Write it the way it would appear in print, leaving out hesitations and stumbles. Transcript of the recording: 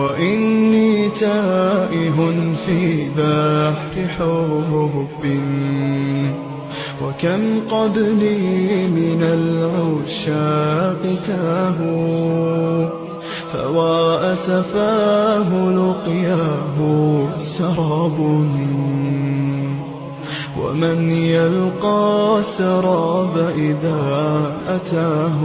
وإني تائه في بحر حب، وكم قبلي من العشاق تاهوا، فوا أسفاه لقياه سراب، ومن يلقى السراب إذا أتاه